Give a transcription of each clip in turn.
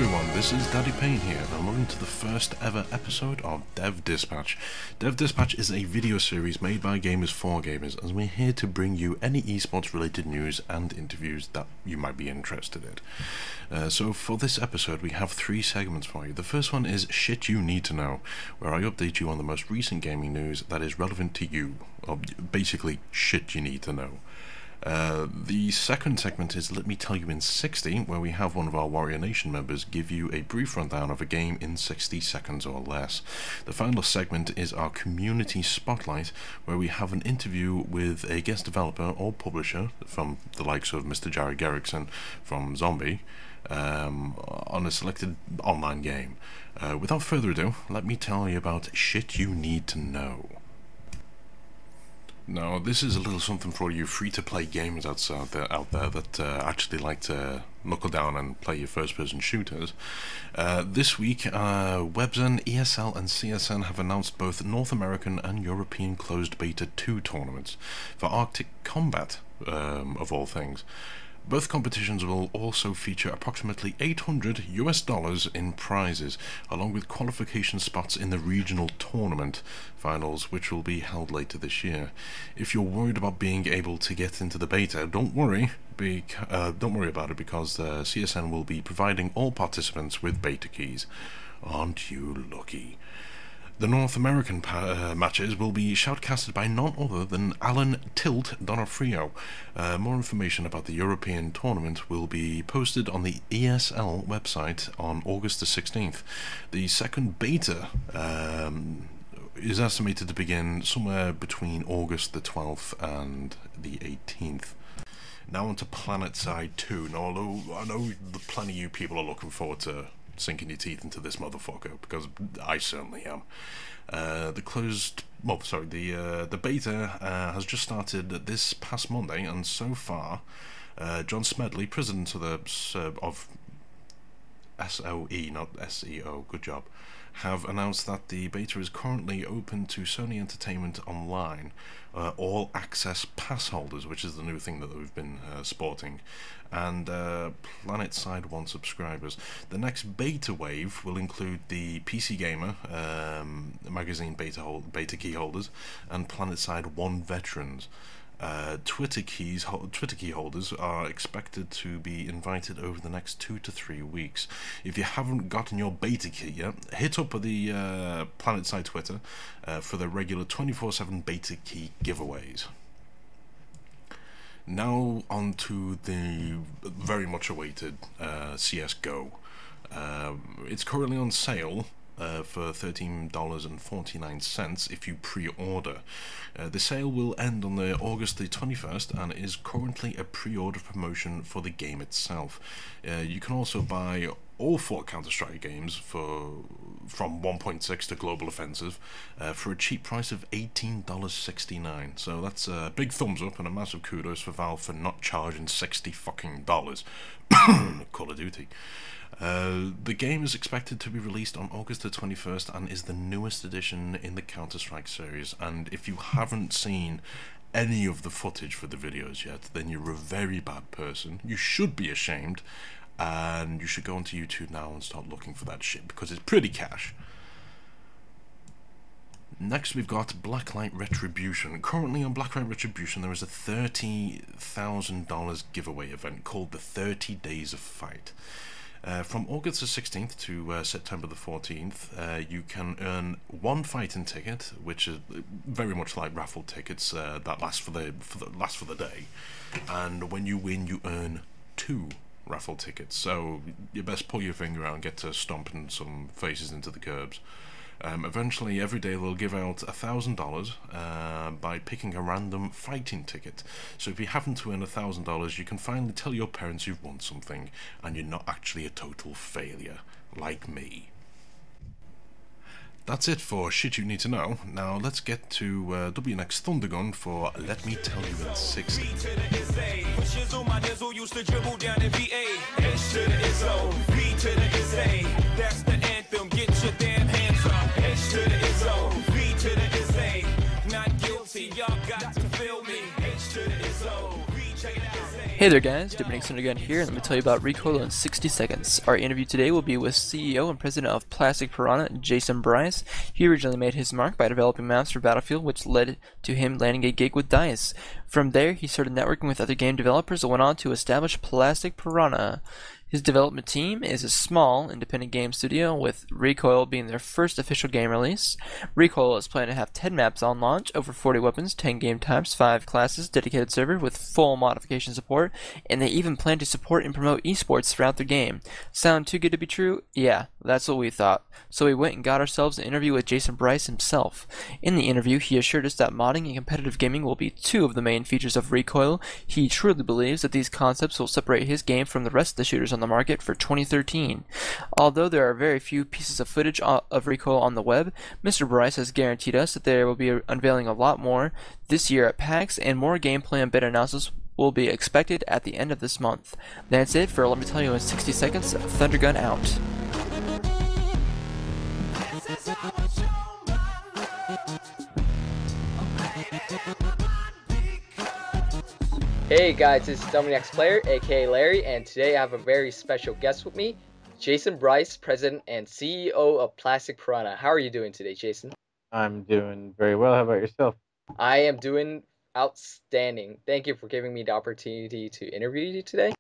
everyone, this is Daddy Payne here, and welcome to the first ever episode of Dev Dispatch. Dev Dispatch is a video series made by gamers for gamers, and we're here to bring you any esports related news and interviews that you might be interested in. So for this episode we have three segments for you. The first one is Shit You Need to Know, where I update you on the most recent gaming news that is relevant to you, or basically shit you need to know. The second segment is Let Me Tell You in 60, where we have one of our Warrior Nation members give you a brief rundown of a game in 60 seconds or less. The final segment is our Community Spotlight, where we have an interview with a guest developer or publisher from the likes of Mr. Jerry Gerrickson from Zombie on a selected online game. Without further ado, let me tell you about Shit You Need to Know. Now, this is a little something for you free-to-play gamers out there that actually like to knuckle down and play your first-person shooters. This week, Webzen, ESL and CSN have announced both North American and European Closed Beta 2 tournaments for Arctic Combat, of all things. Both competitions will also feature approximately $800 in prizes, along with qualification spots in the regional tournament finals, which will be held later this year. If you're worried about being able to get into the beta, don't worry about it, because the CSN will be providing all participants with beta keys. Aren't you lucky? The North American matches will be shoutcasted by none other than Alan Tilt Donofrio. More information about the European tournament will be posted on the ESL website on August the 16th. The second beta is estimated to begin somewhere between August the 12th and the 18th. Now on to PlanetSide 2. Now, although I know plenty of you people are looking forward to sinking your teeth into this motherfucker, because I certainly am. The beta has just started this past Monday, and so far, John Smedley, president of SOE, not SEO, good job, have announced that the beta is currently open to Sony Entertainment Online, all access pass holders, which is the new thing that we've been sporting, and PlanetSide 1 subscribers. The next beta wave will include the PC Gamer magazine beta key holders and PlanetSide 1 veterans. Twitter key holders are expected to be invited over the next 2 to 3 weeks. If you haven't gotten your beta key yet, hit up the PlanetSide Twitter for the regular 24/7 beta key giveaways. Now on to the very much awaited CSGO. It's currently on sale for $13.49 if you pre-order. The sale will end on August the 21st and is currently a pre-order promotion for the game itself. You can also buy all 4 Counter-Strike games from 1.6 to Global Offensive for a cheap price of $18.69. So that's a big thumbs up and a massive kudos for Valve for not charging $60 fucking dollars. Call of Duty. The game is expected to be released on August the 21st and is the newest addition in the Counter-Strike series, and if you haven't seen any of the footage for the videos yet, then you're a very bad person. You should be ashamed, and you should go onto YouTube now and start looking for that shit, because it's pretty cash. Next we've got Blacklight Retribution. Currently on Blacklight Retribution there is a $30,000 giveaway event called the 30 Days of Fight. From August the 16th to September the 14th, you can earn 1 fighting ticket, which is very much like raffle tickets that last for the day, and when you win you earn 2 raffle tickets. So you best pull your finger out and get to stomping some faces into the curbs. Eventually, every day they'll give out $1,000 by picking a random fighting ticket. So if you happen to win $1,000, you can finally tell your parents you've won something, and you're not actually a total failure, like me. That's it for Shit You Need to Know. Now let's get to WNx Thundergun for Let Me Tell You in 60. That's the anthem, get your damn hands up. H to the ISO, V to the ISA. Not guilty, y'all got to feel me. H to the ISO, V to the ISA. Hey there guys, WNxPlayer again here, and let me tell you about Rekoil in 60 seconds. Our interview today will be with CEO and President of Plastic Piranha, Jason Brice. He originally made his mark by developing maps for Battlefield, which led to him landing a gig with DICE. From there, he started networking with other game developers and went on to establish Plastic Piranha. His development team is a small, independent game studio, with Rekoil being their first official game release. Rekoil is planning to have 10 maps on launch, over 40 weapons, 10 game types, 5 classes, dedicated server with full modification support, and they even plan to support and promote esports throughout the game. Sound too good to be true? Yeah, that's what we thought. So we went and got ourselves an interview with Jason Brice himself. In the interview, he assured us that modding and competitive gaming will be two of the main features of Rekoil. He truly believes that these concepts will separate his game from the rest of the shooters on the market for 2013. Although there are very few pieces of footage of Rekoil on the web, Mr. Brice has guaranteed us that there will be unveiling a lot more this year at PAX, and more gameplay and beta announcements will be expected at the end of this month. That's it for Let Me Tell You in 60 Seconds. Thundergun out. Hey guys, this is WNxPlayer, aka Larry, and today I have a very special guest with me, Jason Brice, President and CEO of Plastic Piranha. How are you doing today, Jason? I'm doing very well. How about yourself? I am doing outstanding. Thank you for giving me the opportunity to interview you today.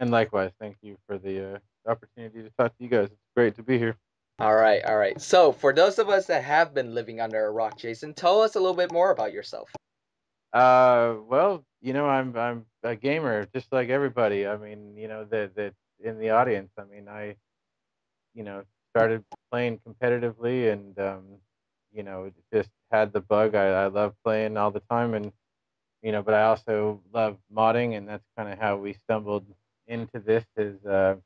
And likewise, thank you for the opportunity to talk to you guys. It's great to be here. All right. So, for those of us that have been living under a rock, Jason, tell us a little bit more about yourself. Well, I'm a gamer, just like everybody. I mean, that in the audience. I mean, I you know started playing competitively, and just had the bug. I love playing all the time, and but I also love modding, and that's kind of how we stumbled into this. Is I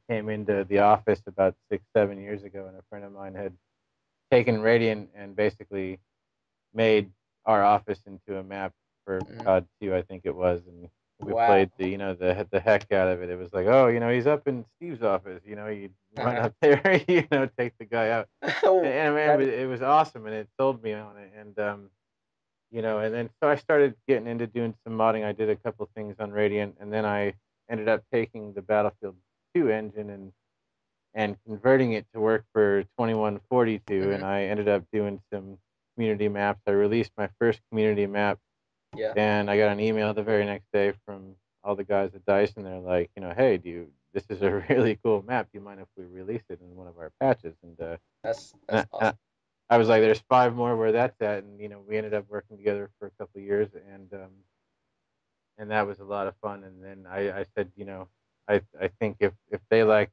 came into the office about 6, 7 years ago, and a friend of mine had taken Radiant and basically made our office into a map for COD 2, I think it was, and we Wow. played the heck out of it. It was like, oh, he's up in Steve's office. You run up there, take the guy out, Oh, and man, that is, it was awesome, and it sold me on it, and and then so I started getting into doing some modding. I did a couple things on Radiant, and then I ended up taking the Battlefield 2 engine and converting it to work for 2142, and mhm, I ended up doing some community maps. I released my first community map, yeah. and I got an email the very next day from all the guys at Dice, and they're like, hey, this is a really cool map. Do you mind if we release it in one of our patches? That's And awesome. I was like, there's 5 more where that's at, and we ended up working together for a couple of years, and that was a lot of fun. And then I said, I think if they like,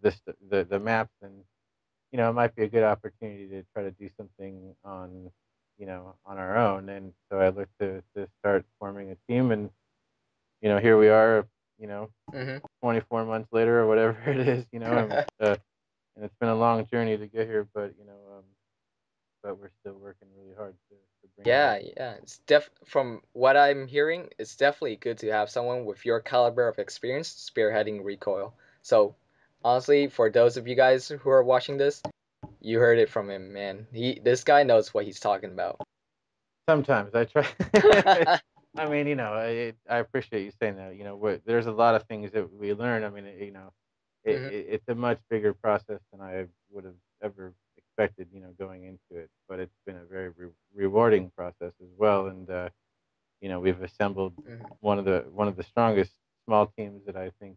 this the maps, then it might be a good opportunity to try to do something on on our own. And so I looked to start forming a team, and here we are, you know, Mhm. 24 months later or whatever it is, and it's been a long journey to get here, but but we're still working really hard to bring it Yeah, all. yeah. It's from what I'm hearing, it's definitely good to have someone with your caliber of experience spearheading Recoil. So, honestly, for those of you guys who are watching this, you heard it from him, man. This guy knows what he's talking about. Sometimes I try. I mean, I appreciate you saying that. There's a lot of things that we learn. I mean, Mhm, it's a much bigger process than I would have ever expected. Going into it, but it's been a very rewarding process as well. And we've assembled mhm. one of the strongest small teams that I think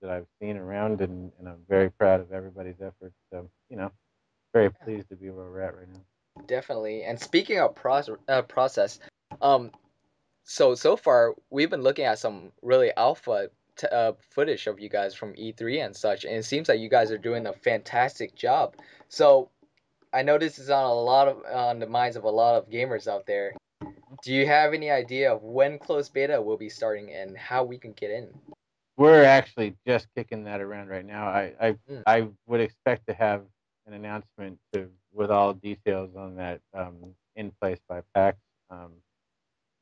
that I've seen around, and I'm very proud of everybody's efforts. So very pleased to be where we're at right now. Definitely. And speaking of process, um, so far we've been looking at some really alpha footage of you guys from E3 and such, and it seems like you guys are doing a fantastic job. So I know this is on the minds of a lot of gamers out there. Do you have any idea of when closed beta will be starting and how we can get in? We're actually just kicking that around right now. Mm, I would expect to have an announcement with all details on that in place by PAX. Um,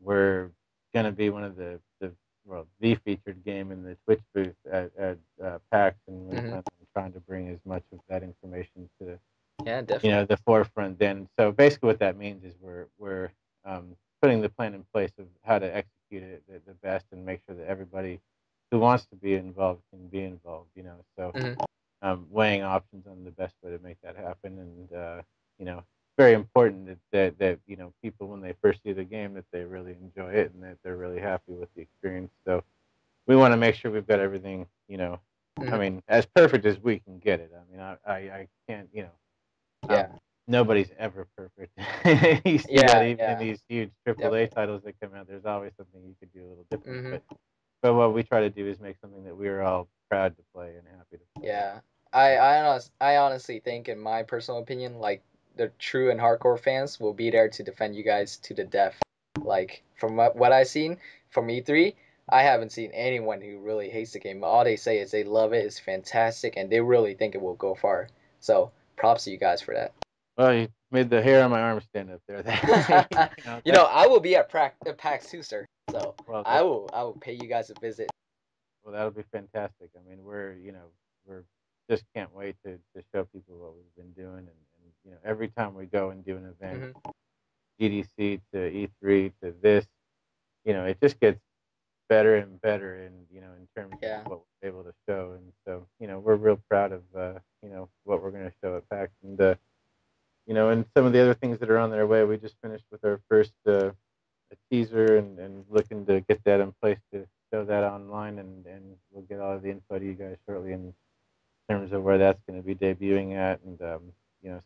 we're going to be one of the featured game in the Twitch booth at PAX, and we're hmm. planning on trying to bring as much of that information to Yeah, definitely. the forefront then. So basically what that means is we're putting the plan in place of how to execute it the best and make sure be involved can be involved. So Mhm. weighing options on the best way to make that happen, and it's very important that people when they first see the game that they really enjoy it and that they're really happy with the experience. So we want to make sure we've got everything. I Mhm. mean, as perfect as we can get it. I mean, I can't. Yeah. Nobody's ever perfect. You see that Yeah. even in Yeah. these huge AAA Definitely. titles that come out. There's always something you could do a little different, Mhm. but what we try to do is make something that we're all proud to play and happy to play. Yeah. I honestly think, in my personal opinion, like the true and hardcore fans will be there to defend you guys to the death. Like from what I've seen from E3, I haven't seen anyone who really hates the game. All they say is they love it, it's fantastic, and they really think it will go far. So props to you guys for that. Well, you made the hair on my arm stand up there. That's I will be at PAX too, sir. So well, I will pay you guys a visit. well, that'll be fantastic. I mean, we're just can't wait to show people what we've been doing, and every time we go and do an event, Hmm. GDC to E3 to this, it just gets better and better in terms of Yeah. what we're able to show. And so, we're real proud of, what we're going to show at PAX. And some of the other things that are on their way, we just finished with our first a teaser and looking to get that in place to show that online. And we'll get all of the info to you guys shortly in terms of where that's going to be debuting at. And,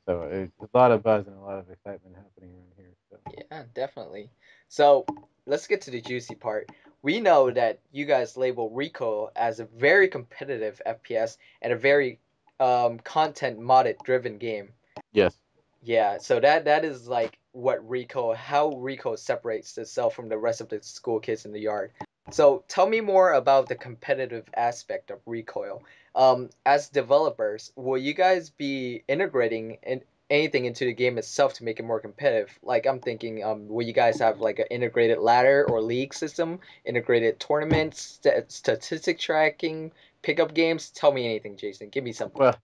so it's a lot of buzz and a lot of excitement happening around here. So. Yeah, definitely. So let's get to the juicy part. We know that you guys label Rekoil as a very competitive FPS and a very content modded driven game. Yes. Yeah, so that is like how Rekoil separates itself from the rest of the school kids in the yard. So tell me more about the competitive aspect of Recoil. As developers, will you guys be integrating anything into the game itself to make it more competitive? Like I'm thinking, will you guys have like an integrated ladder or league system, integrated tournaments, statistic tracking, pickup games? Tell me anything, Jason. Give me something. Well,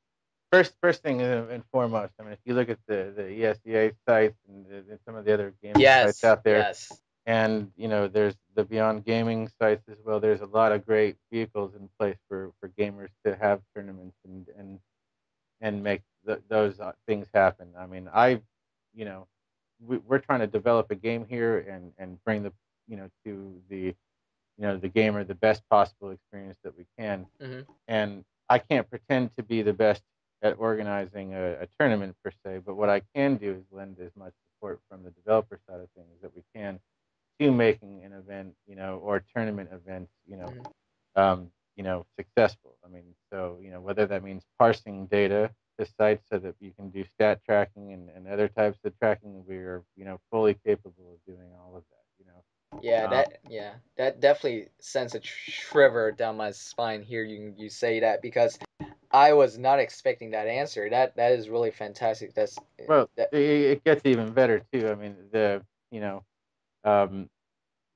first thing and foremost, I mean, if you look at the ESEA sites and some of the other gaming sites Yes, out there, yes. and there's the Beyond Gaming sites as well. There's a lot of great vehicles in place for gamers to have tournaments and make those things happen. I mean, you know, we're trying to develop a game here and bring to the gamer the best possible experience that we can. Hmm. And I can't pretend to be the best at organizing a tournament per se, but what I can do is lend as much support from the developer side of things that we can to making an event, or tournament events, Hmm. successful. I mean, so whether that means parsing data to sites so that you can do stat tracking and other types of tracking, we're fully capable of doing all of that. Um, Yeah, that definitely sends a shiver down my spine here. You say that because I was not expecting that answer. That is really fantastic. well, That. it gets even better too. I mean, you know um,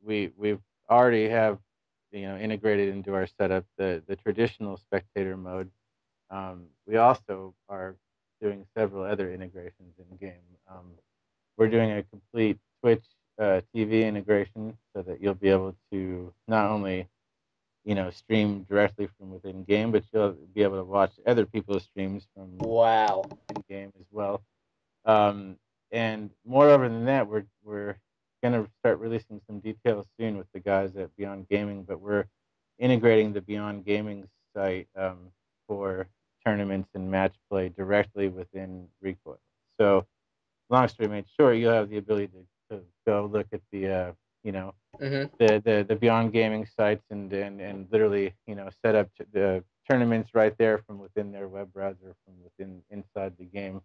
we've already have integrated into our setup the traditional spectator mode. We also are doing several other integrations in game. We're doing a complete Twitch TV integration so that you'll be able to not only stream directly from within game, but you'll be able to watch other people's streams from Wow. in game as well. Um, and moreover than that, we're gonna start releasing some details soon with the guys at Beyond Gaming, but we're integrating the Beyond Gaming site for tournaments and match play directly within Recoil. So, long story made short, you'll have the ability to go look at you know, Mhm. the Beyond Gaming sites and literally set up the tournaments right there from within their web browser from within inside the game.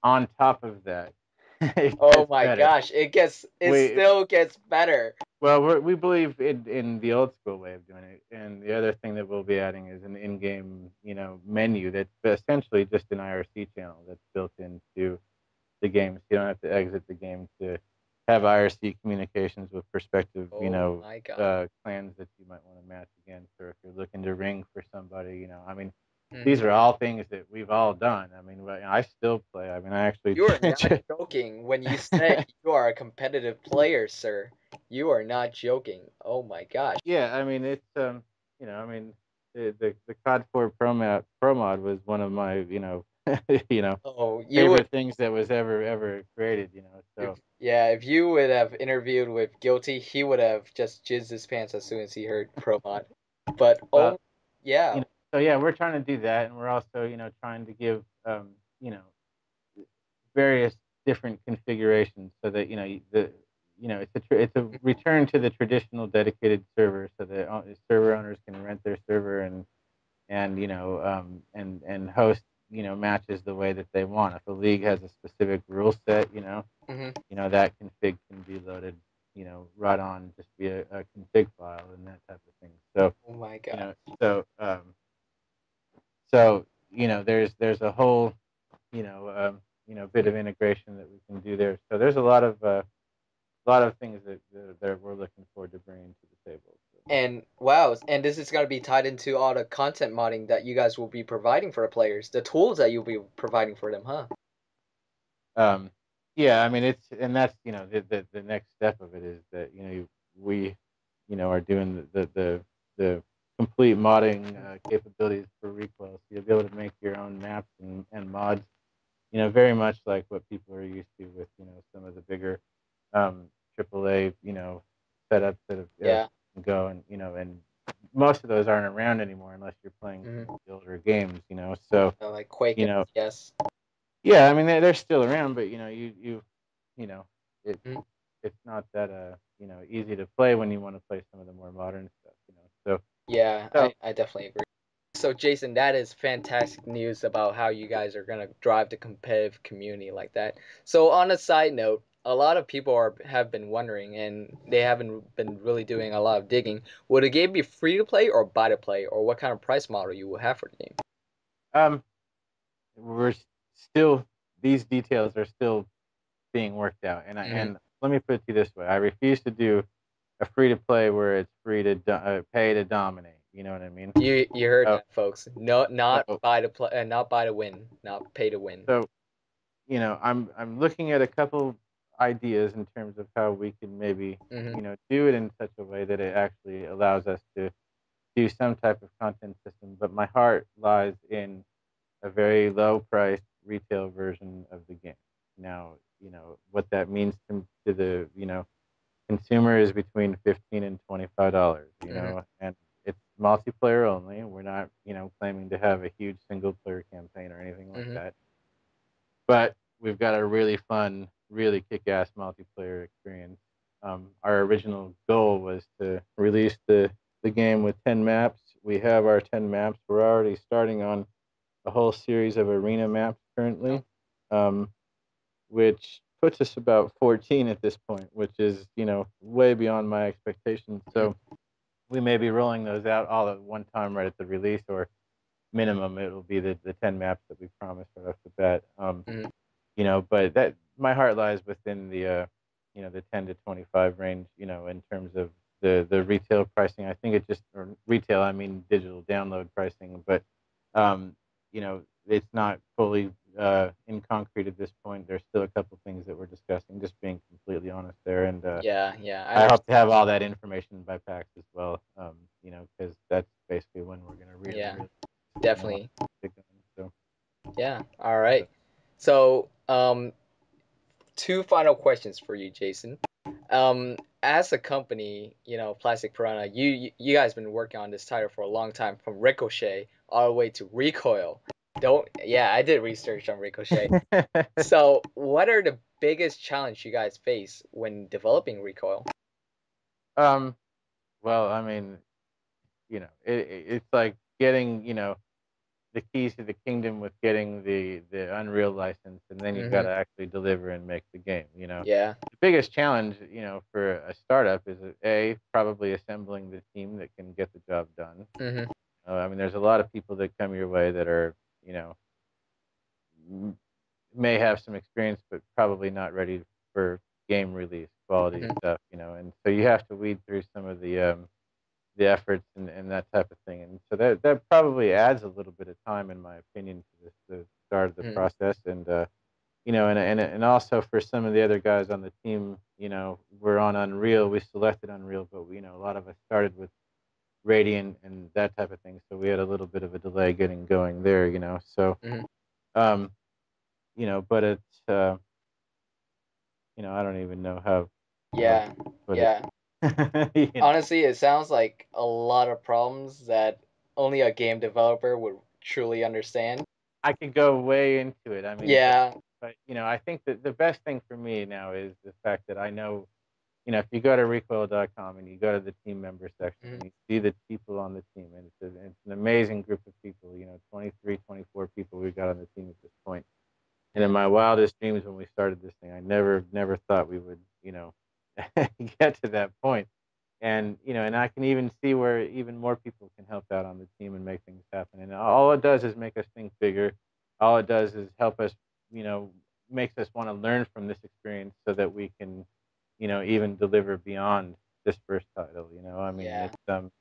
On top of that, it Oh gets my better. gosh, it We still gets better. well, we believe in the old school way of doing it, and the other thing that we'll be adding is an in-game menu that's essentially just an IRC channel that's built into the game, so you don't have to exit the game to have IRC communications with prospective Oh my god. clans that you might want to match against, or if you're looking to ring for somebody. I mean, these Mhm. are all things that we've all done. I mean, I still play. I mean, I actually You are not joking when you say you are a competitive player, sir. You are not joking. Oh my gosh. yeah, I mean it's I mean the COD 4 Pro mod was one of my you know Oh, you would favorite things that was ever created. So if you would have interviewed with Guilty, he would have just jizzed his pants as soon as he heard Pro Mod. But well, oh yeah, so yeah, we're trying to do that, and we're also trying to give you know various different configurations so that it's a return to the traditional dedicated server, so that server owners can rent their server and host matches the way that they want. If a league has a specific rule set, hmm that config can be loaded right on just via a config file and that type of thing. So oh my you god. know so so there's a whole bit of integration that we can do there. So there's a lot of things that we're looking forward to bringing to the table. So, And wow, and this is gonna be tied into all the content modding that you guys will be providing for the players, the tools that you'll be providing for them, huh? yeah, I mean and that's the next step of it is that we are doing the complete modding capabilities for Recoil, so you'll be able to make your own maps and mods, very much like what people are used to with some of the bigger um, AAA setups that have Yeah. go and most of those aren't around anymore unless you're playing some hmm of the older games, so Like Quake, you know yes. yeah, I mean they're still around, but you know it Mhm. it's not that easy to play when you want to play some of the more modern stuff, so Yeah, so I definitely agree. So Jason, that is fantastic news about how you guys are gonna drive the competitive community like that. So on a side note, a lot of people have been wondering, and they haven't been really doing a lot of digging. Would a game be free to play or buy to play, or what kind of price model you will have for the game? um we're still these details are still being worked out, hmm and let me put it to you this way: I refuse to do a free to play where it's free to pay to dominate. You know what I mean? You heard So that, folks. No, not so buy to play, not buy to win, not pay to win. so I'm looking at a couple ideas in terms of how we can maybe hmm do it in such a way that it actually allows us to do some type of content system. But my heart lies in a very low priced retail version of the game. Now, what that means to the consumer is between $15 and $25. hmm And it's multiplayer only. We're not claiming to have a huge single player campaign or anything like hmm that. But we've got a really fun, really kick-ass multiplayer experience. Our original goal was to release the game with 10 maps. We have our 10 maps. We're already starting on a whole series of arena maps Oh. currently, um, which puts us about 14 at this point, which is way beyond my expectations. mhm, So we may be rolling those out all at one time right at the release, or minimum it'll be the 10 maps that we promised right off the bat. mhm, But that my heart lies within the 10 to 25 range, in terms of the retail pricing. I think it just, or retail, I mean digital download pricing, but um, it's not fully in concrete at this point. There's still a couple things that we're discussing, just being completely honest there, and Yeah, yeah, I I hope to understand. have all that information by PAX as well, because that's basically when we're gonna Yeah, really, definitely. get going. So, Yeah. All so right. So, two final questions for you, Jason. As a company, Plastic Piranha, you guys been working on this title for a long time, from Ricochet all the way to Recoil. Yeah, I did research on Ricochet. So, what are the biggest challenge you guys face when developing Recoil? um, well, I mean, it's like getting, the keys to the kingdom with getting the Unreal license, and then you've got Mm-hmm. to actually deliver and make the game. Yeah. The biggest challenge, for a startup is probably assembling the team that can get the job done. Mm-hmm. I mean, there's a lot of people that come your way that are, m- may have some experience, but probably not ready for game release quality Mm-hmm. stuff. And so you have to weed through some of the efforts and that type of thing. And so that probably adds a little bit of time, in my opinion, to the start of the Mm-hmm. process. And and also for some of the other guys on the team, we're on Unreal. We selected Unreal, but a lot of us started with Radiant and that type of thing. So we had a little bit of a delay getting going there, you know. So, Mhm. um, you know, but it's, you know, I don't even know how Yeah, to put it. yeah. You know, Honestly, it sounds like a lot of problems that only a game developer would truly understand. I could go way into it. I mean, Yeah. but you know, I think that the best thing for me now is the fact that I know, you know, if you go to Rekoil.com and you go to the team member section Mhm. and you see the people on the team, and it's an amazing group of people, you know, 23, 24 people we got on the team at this point. And in Mhm. my wildest dreams when we started this thing, I never thought we would, you know, get to that point. And, you know, and I can even see where even more people can help out on the team and make things happen. And all it does is make us think bigger. All it does is help us, you know, makes us want to learn from this experience so that we can, you know, even deliver beyond this first title. You know, I mean, Yeah. it's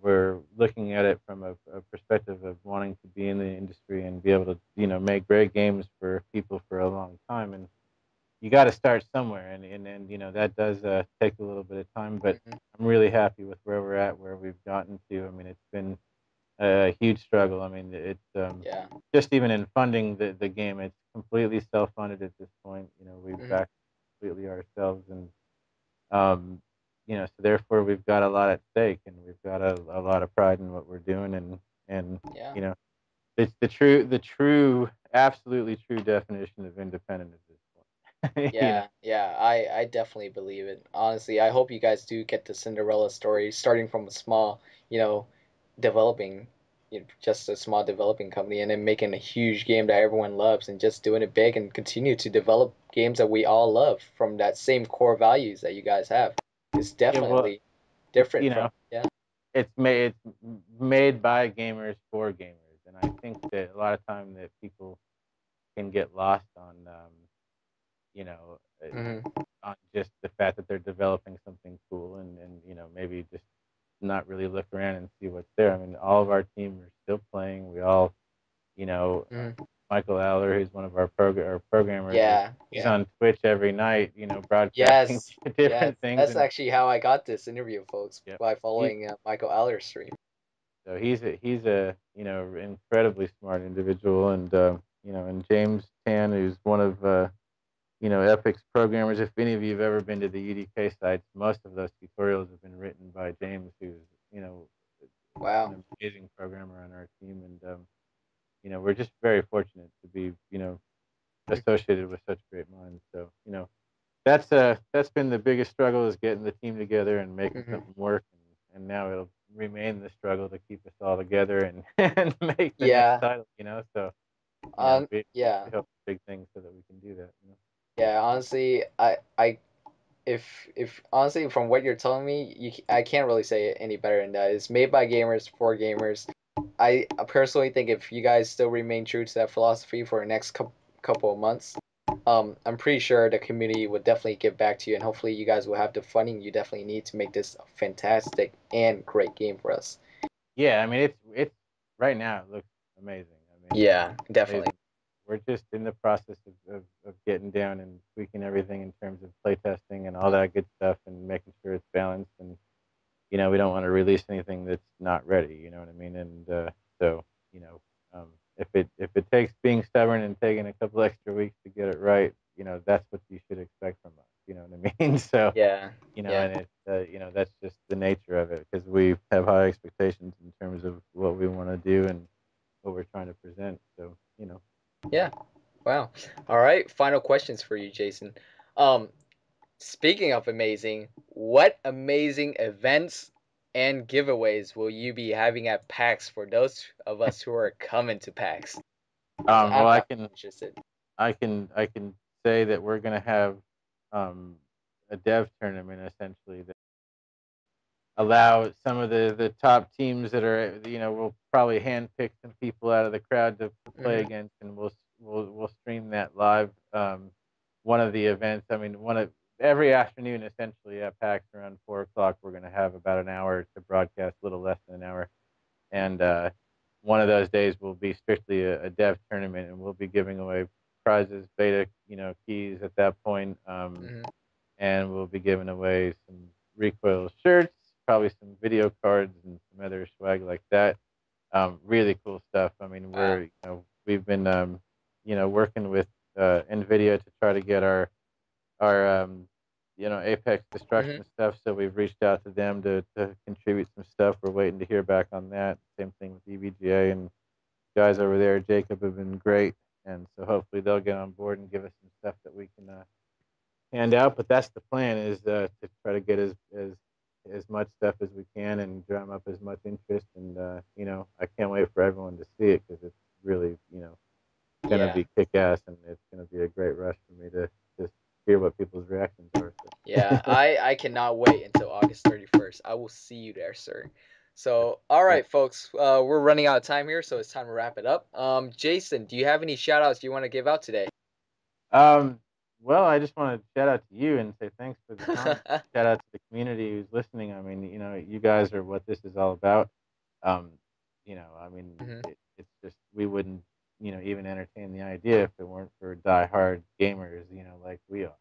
we're looking at it from a perspective of wanting to be in the industry and be able to, you know, make great games for people for a long time. And you got to start somewhere, and you know that does take a little bit of time. But Mhm. I'm really happy with where we're at, where we've gotten to. I mean, it's been a huge struggle. I mean, it's Yeah. just even in funding the game, it's completely self-funded at this point. You know, we've Mhm. backed completely ourselves, and um, you know, so therefore we've got a lot at stake, and we've got a lot of pride in what we're doing, and Yeah. you know, it's the true, absolutely true definition of independent at this point. You know. Yeah, yeah, I definitely believe it. Honestly, I hope you guys do get the Cinderella story, starting from a small, you know, developing, just a small developing company, and then making a huge game that everyone loves, and just doing it big and continue to develop games that we all love from that same core values that you guys have. It's Yeah, well, definitely you different from, know, yeah. it's made by gamers for gamers, and I think that a lot of time that people can get lost on, you know, Hmm. on just the fact that they're developing something cool, and you know maybe just not really look around and see what's there. I mean, all of our team are still playing. We all, you know, Hmm. Michael Aller, who's one of our our programmers, Yeah, he's yeah. on Twitch every night, you know, broadcasting Yes, yes. different things, That's and actually how I got this interview, folks, yeah, by he following Michael Aller's stream. so he's a you know incredibly smart individual, and you know, and James Tan, who's one of you know Epic's programmers. If any of you have ever been to the UDK sites, most of those tutorials have been written by James, who's you know Wow. an amazing programmer on our team, and you know we're just very fortunate to be you know associated with such great minds. So you know that's been the biggest struggle is getting the team together and making Hmm. something work, and now it'll remain the struggle to keep us all together and and make the next Yeah. title. You know, so you know Yeah. we hope for big things so that we can do that. You know? Yeah, honestly, if honestly from what you're telling me, I can't really say it any better than that. It's made by gamers for gamers. I personally think if you guys still remain true to that philosophy for the next couple of months, I'm pretty sure the community will definitely get back to you, and hopefully you guys will have the funding you definitely need to make this a fantastic and great game for us. Yeah, I mean it's right now it looks amazing. I mean Yeah, amazing. definitely. We're just in the process of getting down and tweaking everything in terms of playtesting and all that good stuff and making sure it's balanced, and you know we don't want to release anything that's not ready. You know what I mean? And so you know if it takes being stubborn and taking a couple extra weeks to get it right, you know that's what you should expect from us. You know what I mean? So Yeah, you know, yeah, and it's you know that's just the nature of it because we have high expectations in terms of what we want to do and what we're trying to present. So you know, yeah. Wow. All right. Final questions for you, Jason. Um, Speaking of amazing, what amazing events and giveaways will you be having at PAX for those of us who are coming to PAX? Because well, I'm definitely interested. I can say that we're gonna have um, a dev tournament essentially that allow some of the top teams that are you know we'll probably handpick some people out of the crowd to play Hmm. against, and we'll stream that live. One of the events, I mean, one of every afternoon essentially at PAX around 4 o'clock, we're going to have about an hour to broadcast, a little less than an hour, and one of those days will be strictly a dev tournament, and we'll be giving away prizes, beta, you know, keys at that point. Hmm. And we'll be giving away some recoil shirts, probably some video cards and some some other swag like that. Really cool stuff. I mean, Wow. we've been working with NVIDIA to try to get our Apex Mhm. destruction stuff. So we've reached out to them to contribute some stuff. We're waiting to hear back on that. Same thing with EVGA and guys over there. Jacob have been great, and so hopefully they'll get on board and give us some stuff that we can hand out. But that's the plan, is to try to get as much stuff as we can and drum up as much interest. And I can't wait for everyone to see it, because it's really going to Yeah. be kick ass, and it's going to be a great rush for me to just hear what people's reactions are. Yeah, So. I cannot wait until August 31st. I will see you there, sir. So, all Yeah. right, folks, we're running out of time here, so it's time to wrap it up. Jason, do you have any shout outs you want to give out today? Um, well, I just want to shout out to you and say thanks for the comment. Shout out to the community who's listening. I mean, you guys are what this is all about. Um, I mean, Mhm. it's just, we wouldn't, even entertain the idea if it weren't for die-hard gamers, like we are,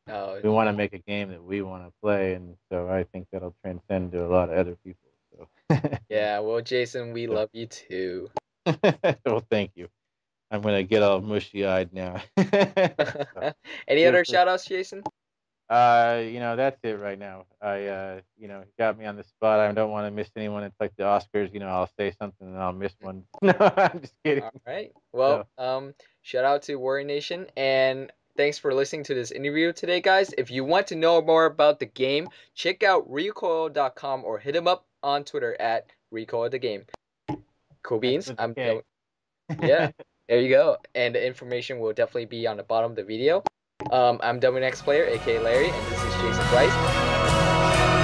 and Oh, we want to make a game that we want to play, and so I think that'll transcend to a lot of other people. So, yeah, well, Jason, we so, love you too. well, thank you. I'm gonna get all mushy-eyed now. So, Any yes, other shout outs, Jason? that's it right now. Got me on the spot. I don't want to miss anyone. It's like the Oscars. I'll say something and I'll miss one. No, I'm just kidding. All right. So, Well, shout out to Warrior Nation, and thanks for listening to this interview today, guys. If you want to know more about the game, check out Rekoil.com or hit him up on Twitter at Rekoil the Game. Cool that's beans. with the K. Yeah, there you go. And the information will definitely be on the bottom of the video. I'm WNxPlayer, aka Larry, and this is Jason Brice.